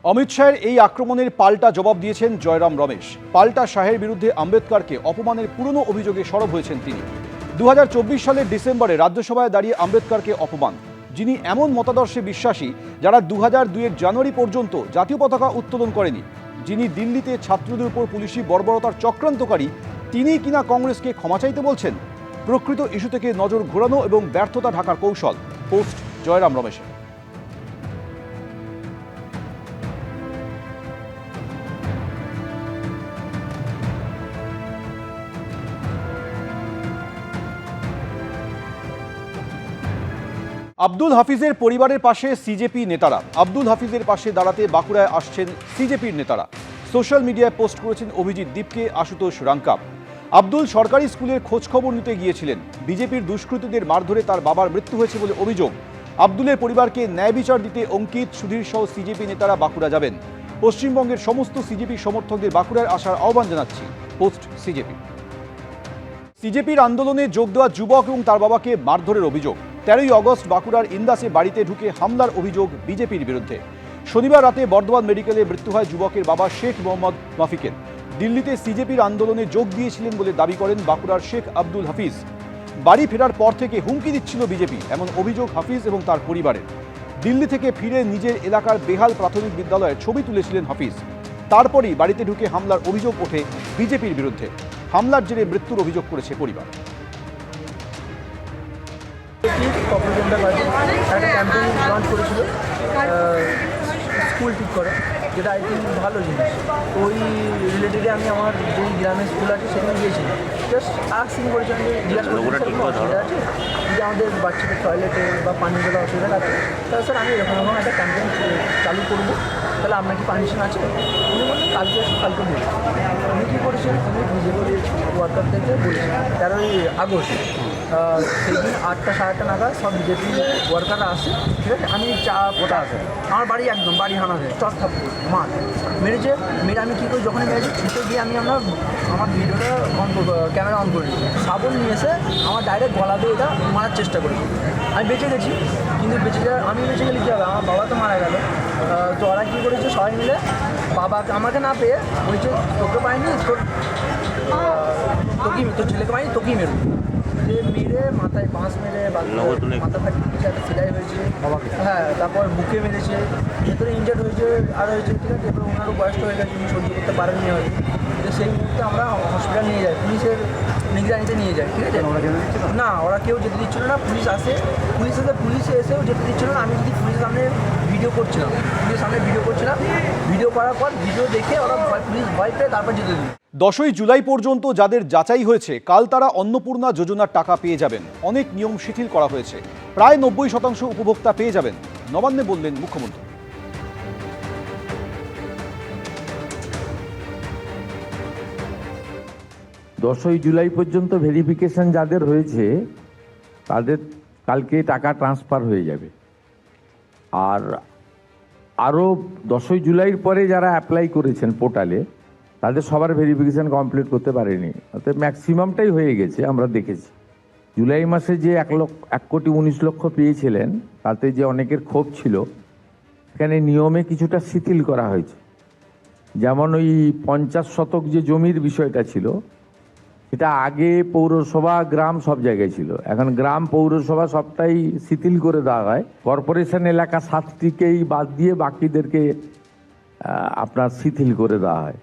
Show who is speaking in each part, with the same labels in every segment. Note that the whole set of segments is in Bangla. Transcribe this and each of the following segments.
Speaker 1: অমিত শাহের এই আক্রমণের পাল্টা জবাব দিয়েছেন জয়রাম রমেশ। পাল্টা শাহের বিরুদ্ধে আম্বেদকরকে অপমানের পুরনো অভিযোগে সরব হয়েছেন তিনি। 2024 সালের ডিসেম্বরে রাজ্যসভায় দাঁড়িয়ে আম্বেদকরকে অপমান, যিনি এমন মতাদর্শে বিশ্বাসী যারা 2002-এর জানুয়ারি পর্যন্ত জাতীয় পতাকা উত্তোলন করেনি, যিনি দিল্লিতে ছাত্রদের উপর পুলিশি বর্বরতার চক্রান্তকারী, তিনিই কিনা কংগ্রেসকে ক্ষমা চাইতে বলছেন। প্রকৃত ইস্যু থেকে নজর ঘোরানো এবং ব্যর্থতা ঢাকার কৌশল। পোস্ট জয়রাম রমেশের। আব্দুল হাফিজের পরিবারের পাশে সিজেপি নেতারা। আব্দুল হাফিজের পাশে দাঁড়াতে বাঁকুড়ায় আসছেন সিজেপির নেতারা। সোশ্যাল মিডিয়ায় পোস্ট করেছেন অভিজিৎ দীপকে, আশুতোষ রাঙ্কাপ। আব্দুল সরকারি স্কুলের খোঁজখবর নিতে গিয়েছিলেন। বিজেপির দুষ্কৃতীদের মারধরে তার বাবার মৃত্যু হয়েছে বলে অভিযোগ। আব্দুলের পরিবারকে ন্যায় বিচার দিতে অঙ্কিত, সুধীর সহ সিজেপি নেতারা বাঁকুড়া যাবেন। পশ্চিমবঙ্গের সমস্ত সিজেপি সমর্থকদের বাঁকুড়ায় আসার আহ্বান জানাচ্ছি। Post CJP. সিজেপির আন্দোলনে যোগ দেওয়া যুবক এবং তার বাবাকে মারধরের অভিযোগ। 13ই অগস্ট বাঁকুড়ার ইন্দাসে বাড়িতে ঢুকে হামলার অভিযোগ বিজেপির বিরুদ্ধে। শনিবার রাতে বর্ধমান মেডিকেলে মৃত্যু হয় যুবকের বাবা শেখ মোহাম্মদ মাফিকের। দিল্লিতে সিজেপির আন্দোলনে যোগ দিয়েছিলেন বলে দাবি করেন বাঁকুড়ার শেখ আব্দুল হাফিজ। বাড়ি ফেরার পর থেকে হুমকি দিচ্ছিল বিজেপি, এমন অভিযোগ হাফিজ এবং তার পরিবারের। দিল্লি থেকে ফিরে নিজের এলাকার বেহাল প্রাথমিক বিদ্যালয়ের ছবি তুলেছিলেন হাফিজ। তারপরই বাড়িতে ঢুকে হামলার অভিযোগ ওঠে বিজেপির বিরুদ্ধে। হামলার জেরে মৃত্যুর অভিযোগ করেছে পরিবার।
Speaker 2: একটা ক্যাম্পেইন লঞ্চ করেছিল স্কুল ঠিক করে, যেটা আই থিঙ্ক ভালো জিনিস। ওই রিলেটেডে আমি আমার যেই গ্রামের স্কুল আছে সেখানে গিয়েছিলাম। জাস্ট আর্কসিং করেছিলাম যে জিজ্ঞাসা করছিলাম অসুবিধা আছে যে আমাদের বাচ্চাদের টয়লেটে বা পানি জলে অসুবিধা আছে, তাহলে স্যার আমি এরকম একটা ক্যাম্পেইন চালু করবো, তাহলে আপনার কি পারমিশন আছে? উনি বললেন কালকে এসে কালকে বলি। উনি কী করেছেন, উনি বিজেপি ওয়ার্কারদেরকে বলেছেন 13ই আগস্ট সেই দিন 8টা সাড়ে 8টা নাগাদ সব বিজেপি ওয়ার্কাররা আসে, ঠিক আছে। আমি ওটা আছে আমার বাড়ি, একদম বাড়ি হানাতে চট থাপ্পড় মাঠ মেরেছে। মেরে আমি কী করি, যখনই মেরেছি ছুটে গিয়ে আমি আমার ভিডিওটা ক্যামেরা অন করে দিয়েছি। সাবন নিয়ে এসে আমার ডাইরেক্ট গলা দিয়ে এটা মারার চেষ্টা করেছি। আমি বেঁচে গেছি, কিন্তু আমি বেঁচে গেলে কী হবে, আমার বাবা তো মারা গেল। তো ওরা কী করেছে, সবাই মিলে বাবাকে আমাকে না পেয়ে বলছে তোকে পাইনি, তোর ছেলেকে পাইনি, তোকেই মেরু। যে মেরে মাথায় বাঁশ মেরে মাথা ফাটিয়ে দিয়েছে, একটা সেলাই হয়েছে, হ্যাঁ, তারপর বুকে মেরেছে, ভেতরে ইনজার্ড হয়েছে আর হয়েছে, ঠিক আছে। এবার ওনারও বয়স্ক হয়ে গেছে, উনি সহ্য করতে পারেননি হয়তো। সেই মুহূর্তে আমরা হসপিটাল নিয়ে যাই, পুলিশের নিগরানিতে নিয়ে যাই, ঠিক আছে। না, ওরা কেউ যেতে দিচ্ছিল না। পুলিশ আসে, পুলিশে এসেও যেতে দিচ্ছিল না। আমি যদি পুলিশের সামনে ভিডিও করছিলাম, ভিডিও করার পর ভিডিও দেখে ওরা পুলিশ ভয় পেয়ে তারপর যেতে দিল।
Speaker 1: 10ই জুলাই পর্যন্ত যাদের যাচাই হয়েছে, কাল তারা অন্নপূর্ণা যোজনার টাকা পেয়ে যাবেন। অনেক নিয়ম শিথিল করা হয়েছে, প্রায় 90% উপভোক্তা পেয়ে যাবেন, নবান্নে বললেন মুখ্যমন্ত্রী।
Speaker 3: 10ই জুলাই পর্যন্ত ভেরিফিকেশন যাদের হয়েছে তাদের কালকে টাকা ট্রান্সফার হয়ে যাবে। আর আরও 10ই জুলাইয়ের পরে যারা অ্যাপ্লাই করেছেন পোর্টালে, তাদের সবার ভেরিফিকেশন কমপ্লিট করতে পারেনি, অর্থাৎ ম্যাক্সিমামটাই হয়ে গেছে। আমরা দেখেছি জুলাই মাসে যে 1,19,00,000 পেয়েছিলেন, তাতে যে অনেকের ক্ষোভ ছিল, এখানে নিয়মে কিছুটা শিথিল করা হয়েছে। যেমন ওই 50 শতক যে জমির বিষয়টা ছিল, এটা আগে পৌরসভা গ্রাম সব জায়গায় ছিল, এখন গ্রাম পৌরসভা সবটাই শিথিল করে দেওয়া হয়। কর্পোরেশন এলাকা 7টিকেই বাদ দিয়ে বাকিদেরকে আপনার শিথিল করে দেওয়া হয়।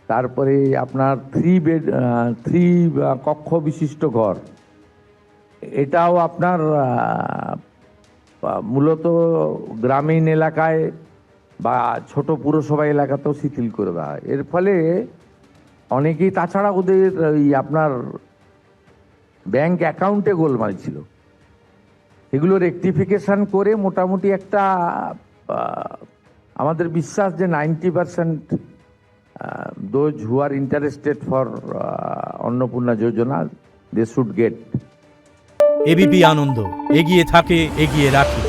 Speaker 3: তারপরে আপনার 3 কক্ষ বিশিষ্ট ঘর, এটাও আপনার মূলত গ্রামীণ এলাকায় বা ছোট পুরসভা এলাকাতেও শিথিল করে দেওয়া হয়। এর ফলে অনেকেই, তাছাড়া ওদের ওই আপনার ব্যাংক অ্যাকাউন্টে গোলমাল ছিল, এগুলো রেকটিফিকেশন করে মোটামুটি একটা আমাদের বিশ্বাস যে 90% those who are interested for Annapurna Yojana, they should get.
Speaker 4: ABP Ananda, এগিয়ে থাকে, এগিয়ে রাখে।